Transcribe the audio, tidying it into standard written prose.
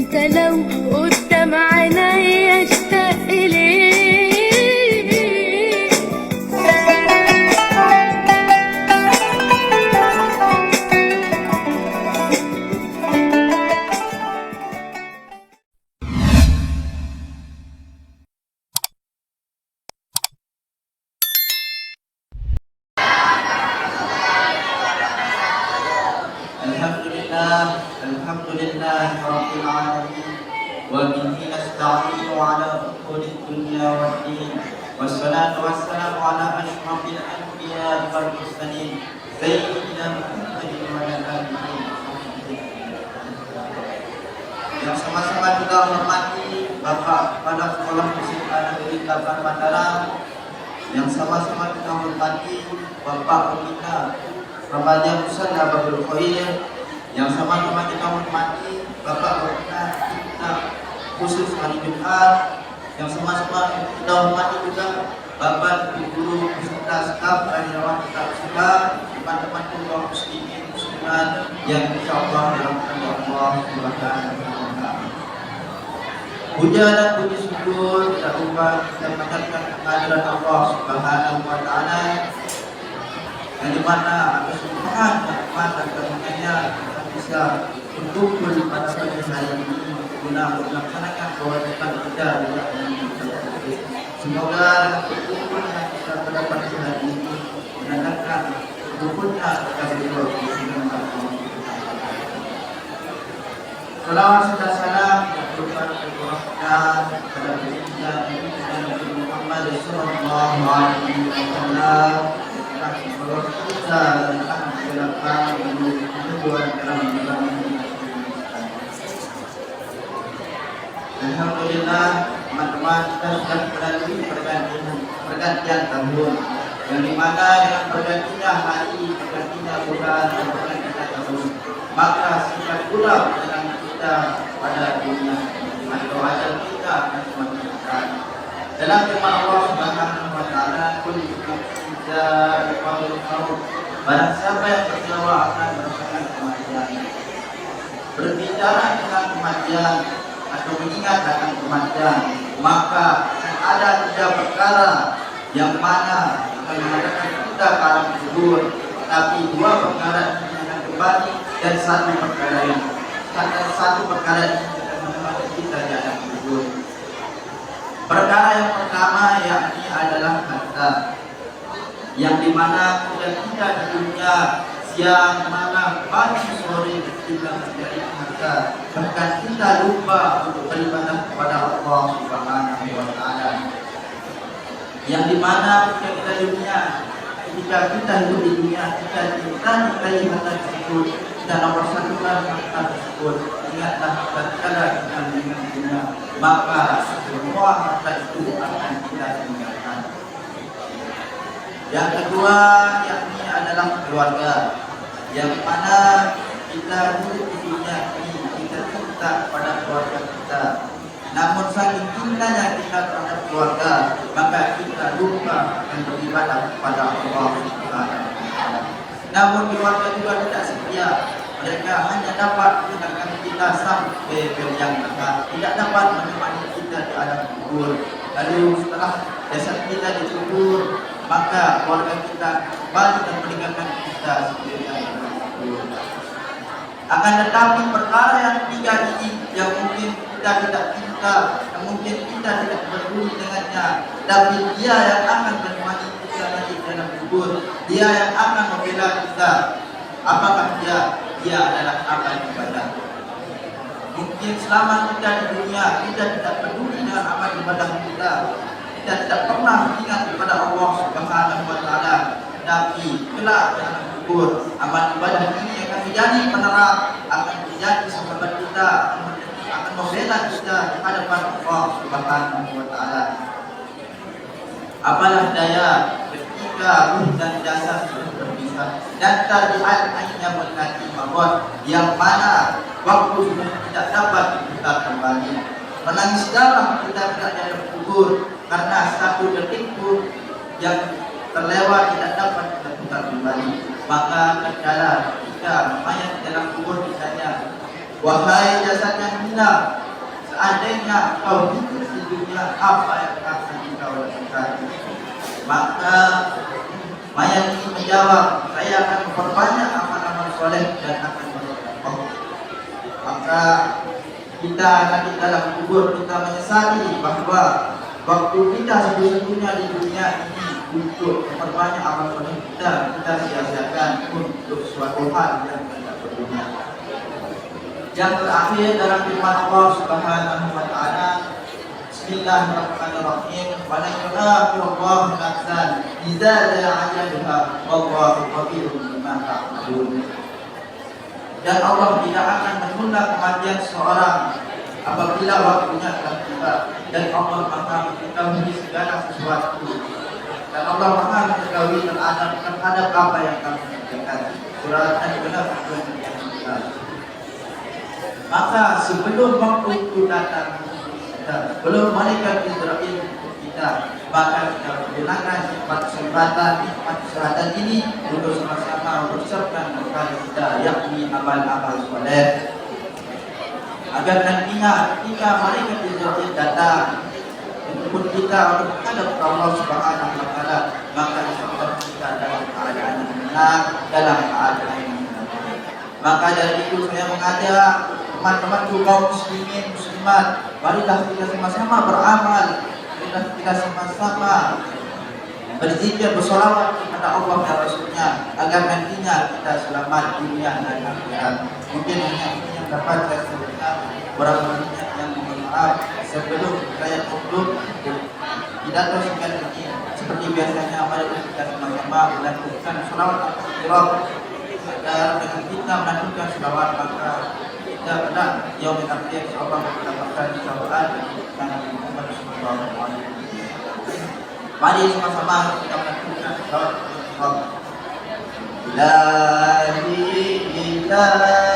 انت لو قدام عينيا اشتاق اليك. Alhamdulillah Rabbil Alamin. Wa bihi nasta'inu ala umuri dunya waddin. Wassalatu wassalamu ala asyrafil anbiya wal mursalin sayyidina Muhammadin wa ala alihi. Yang sama-sama kita hormati Bapak Kepala Sekolah Musik Negeri 8 Mataram, yang sama-sama kita hormati Bapak Pembina Remaja Musalla Babul Khair, yang sama-sama kita hormati Bapak Pembina kita khusus hari Jumat, yang sama-sama kita hormati juga Bapak Ibu Guru beserta staf karyawan kita beserta teman-teman kaum muslimin muslimat yang insyaallah dalam kehendak Allah Subhanahu wa taala. Puja dan puji syukur kita ucapkan dan panjatkan kehadiran Allah Subhanahu wa taala, yang dimana atas Tuhan dan karunia-Nya kita bisa berkumpul pada pagi hari ini guna melaksanakan kewajiban kita di dalam hidup. Semoga dengan berkumpul yang kita pada pagi hari ini menandakan berkumpulnya kasih Allah. Salawat serta salam tercurah pada baginda Nabi Muhammad sallallahu alaihi wasallam. Kita akan berlakukan menuju dalam Alhamdulillah, teman-teman, kita sudah melalui pergantian tahun, yang dimana dengan pergantinya hari, pergantinya bulan, dan pergantinya tahun, maka sifat pula dengan kita pada dunia atau ajal kita akan semakin dekat. Dalam firman Allah Subhanahu wa taala, "Qul inna barang siapa yang berjawa akan merasakan kematian." Berbicara tentang kematian atau mengingat akan kematian, maka ada 3 perkara yang mana akan mengadakan kita ke alam kubur, tapi 2 perkara yang akan kembali dan 1 perkara yang akan menemani kita di alam kubur. Perkara yang pertama yakni adalah harta, yang dimana kita di dunia siang, malam, pagi, sore kita mencari harta, bahkan kita lupa untuk beribadah kepada Allah Subhanahu wa taala. Yang dimana ketika kita hidup di dunia, kita mencari harta tersebut, kita nomor 1 harta tersebut. Ingatlah tatkala kita meninggal dunia, maka semua harta itu akan kita tinggalkan. Yang kedua yakni adalah keluarga, yang mana kita hidup di dunia ini, kita cinta pada keluarga kita. Namun saking cintanya kita terhadap keluarga, maka kita lupa akan beribadah kepada Allah Subhanahu wa taala. Namun keluarga juga tidak setia. Mereka hanya dapat mendengarkan kita sampai yang dekat, tidak dapat menemani kita di alam kubur. Lalu setelah jasad kita dikubur, maka keluarga kita kembali dan meninggalkan kita sendiri di alam kubur. Akan tetapi perkara yang ketiga ini, yang mungkin kita tidak cinta, yang mungkin kita tidak peduli dengannya, tapi dia yang akan menemani kita nanti dalam kubur, dia yang akan membela kita. Apakah dia? Dia adalah amal ibadah. Mungkin selama kita di dunia kita tidak peduli dengan amal ibadah kita, kita tidak pernah ingat kepada Allah Subhanahu wa taala, tapi kelak dalam kubur amal ibadah ini akan menjadi penerang, akan menjadi sahabat kita, akan membela kita di hadapan Allah Subhanahu wa taala. Apalah daya ketika ruh dan jasad sudah berpisah dan hanya mengganti maut, yang mana waktu sudah tidak dapat kita kembali. Menangis darah kita tidak ada kubur, karena 1 detik pun yang terlewat tidak dapat kita putar kembali. Maka kendala kita mayat dalam kubur misalnya Wahai jasad yang hina, seandainya kau hidup di dunia, apa yang akan kau lakukan? Maka mayat ini menjawab, saya akan memperbanyak amal-amal soleh dan akan bersedekah. Maka kita nanti dalam kubur kita menyesali bahwa waktu kita satu-satunya di dunia ini untuk memperbanyak amal soleh kita sia-siakan untuk suatu hal yang tidak berguna. Yang terakhir dalam firman Allah Subhanahu wa taala, Bismillahirrahmanirrahim, wa la yu'akhirullahi nafsan idza jaa ajaluha wallahu khabirun bima ta'malun. Dan Allah tidak akan menunda kematian seseorang apabila waktunya telah tiba, dan Allah Maha mengetahui segala sesuatu, dan Allah Maha mengetahui terhadap apa yang kamu kerjakan. Surat Al-Baqarah ayat 9. Maka sebelum waktu itu datang kita, belum malaikat Israel untuk kita, maka kita gunakan kesempatan kesehatan ini untuk sama-sama mempersiapkan bekal kita, yakni amal-amal soleh, agar nantinya ketika malaikat Israel datang untuk kita untuk menghadap Allah Subhanahu wa taala, maka insyaallah kita dalam keadaan yang benar, dalam keadaan yang benar. Maka dari itu saya mengajak teman-teman kaum muslimin muslimat, marilah kita sama-sama beramal, marilah kita sama-sama berzikir, bersolawat kepada Allah dan Rasulnya, agar nantinya kita selamat dunia dan akhirat. Mungkin hanya ini yang dapat saya sampaikan. Kurang lebihnya yang mohon maaf. Sebelum saya tutup pidato singkat ini, seperti biasanya mari kita sama-sama melakukan sholawat al-Fatihah, agar dengan kita melakukan sholawat maka kita benar yaumul akhir insyaallah mendapatkan syafaat dari Nabi Muhammad sallallahu alaihi wasallam. Mari sama-sama kita melakukan sholawat al-Fatihah. La ilaha